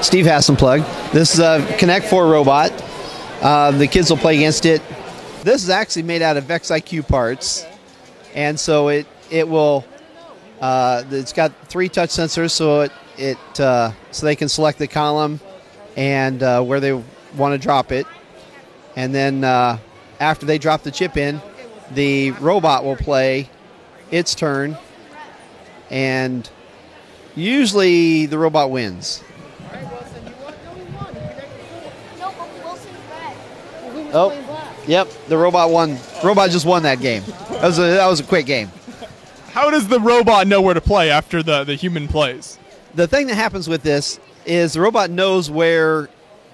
Steve Hassenplug. This is a Connect 4 robot. The kids will play against it. This is actually made out of VexIQ parts, and so it will. It's got 3 touch sensors, so so they can select the column and where they want to drop it, and then after they drop the chip in, the robot will play its turn, and usually the robot wins. Oh, yep, the robot won. Robot just won that game. That was a quick game. How does the robot know where to play after the human plays? The thing that happens with this is the robot knows where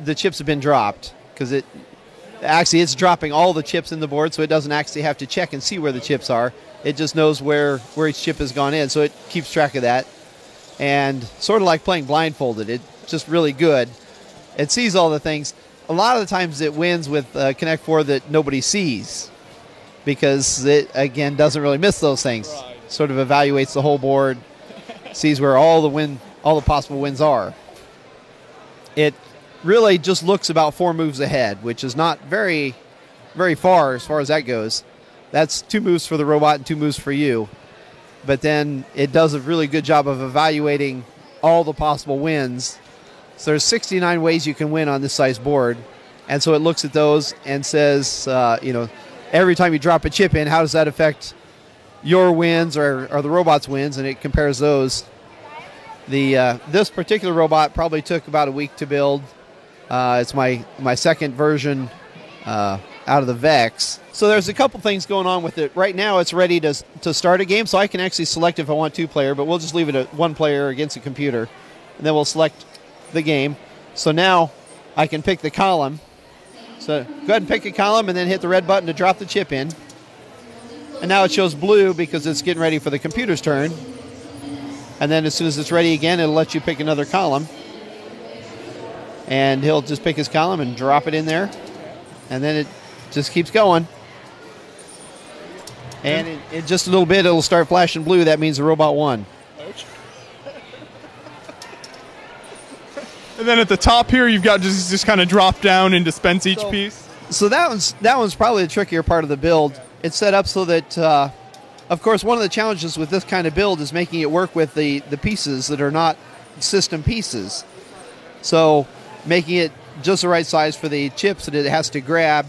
the chips have been dropped, because it's dropping all the chips in the board, so it doesn't actually have to check and see where the chips are. It just knows where each chip has gone in, so it keeps track of that. And sort of like playing blindfolded, it's just really good. It sees all the things. A lot of the times it wins with Connect 4 that nobody sees, because it, again, doesn't really miss those things. Right. Sort of evaluates the whole board, sees where all the possible wins are. It really just looks about 4 moves ahead, which is not very, very far as that goes. That's 2 moves for the robot and 2 moves for you. But then it does a really good job of evaluating all the possible wins. So there's 69 ways you can win on this size board. And so it looks at those and says, every time you drop a chip in, how does that affect your wins or the robot's wins? And it compares those. This particular robot probably took about a week to build. It's my second version out of the Vex. So there's a couple things going on with it. Right now it's ready to start a game, so I can actually select if I want 2 player, but we'll just leave it at 1 player against a computer. And then we'll select the game. So now I can pick the column. So go ahead and pick a column and then hit the red button to drop the chip in. And now it shows blue because it's getting ready for the computer's turn. And then as soon as it's ready again, it'll let you pick another column. And he'll just pick his column and drop it in there. And then it just keeps going. And in just a little bit, it'll start flashing blue. That means the robot won. And then at the top here, you've got just kind of drop down and dispense each piece. So that one's probably the trickier part of the build. It's set up so that, of course, one of the challenges with this kind of build is making it work with the pieces that are not system pieces. So making it just the right size for the chips that it has to grab.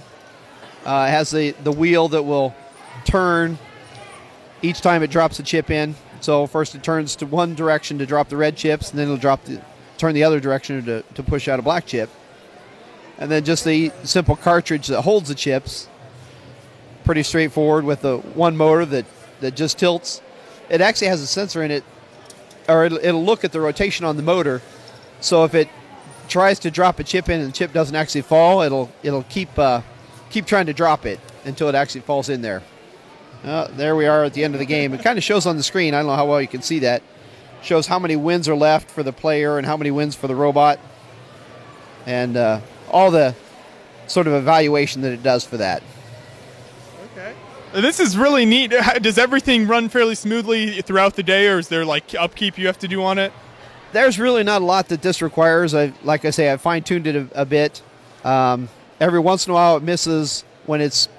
It has the wheel that will turn each time it drops a chip in. So first it turns to one direction to drop the red chips, and then it'll turn the other direction to push out a black chip. And then just the simple cartridge that holds the chips. Pretty straightforward with the one motor that just tilts. It actually has a sensor in it, or it'll look at the rotation on the motor. So if it tries to drop a chip in and the chip doesn't actually fall, it'll keep trying to drop it until it actually falls in there. There we are at the end of the game. It kind of shows on the screen. I don't know how well you can see that. Shows how many wins are left for the player and how many wins for the robot, and all the sort of evaluation that it does for that. Okay. This is really neat. Does everything run fairly smoothly throughout the day, or is there like upkeep you have to do on it? There's really not a lot that this requires. Like I say, I fine-tuned it a bit. Every once in a while it misses when it's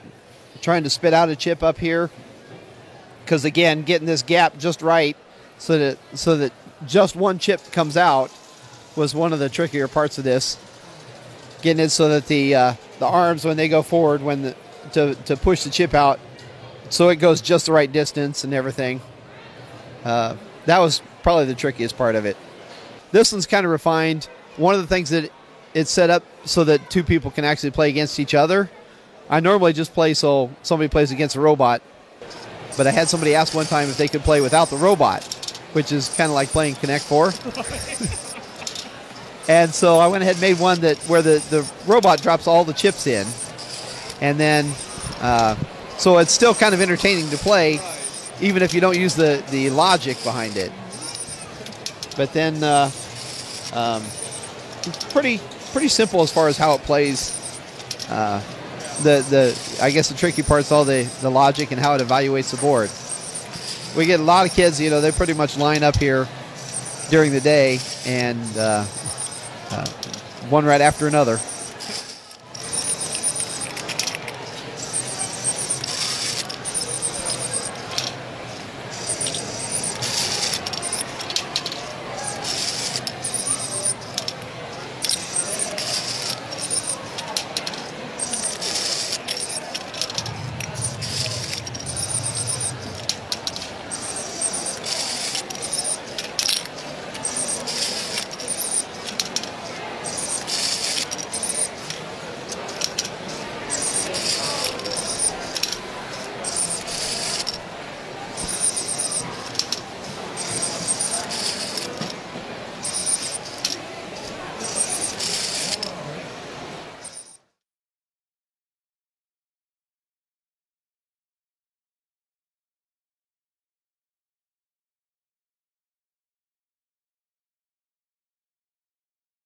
trying to spit out a chip up here, because again, getting this gap just right so that just one chip comes out was one of the trickier parts of this. Getting it so that the arms, when they go forward, to push the chip out, so it goes just the right distance and everything. That was probably the trickiest part of it. This one's kind of refined. One of the things that it's set up so that 2 people can actually play against each other. I normally just play so somebody plays against a robot, but I had somebody ask one time if they could play without the robot, which is kind of like playing Connect 4. And so I went ahead and made one where the robot drops all the chips in, and then so it's still kind of entertaining to play, even if you don't use the logic behind it. But then it's pretty simple as far as how it plays. I guess the tricky part's all the logic and how it evaluates the board. We get a lot of kids, they pretty much line up here during the day, and one right after another.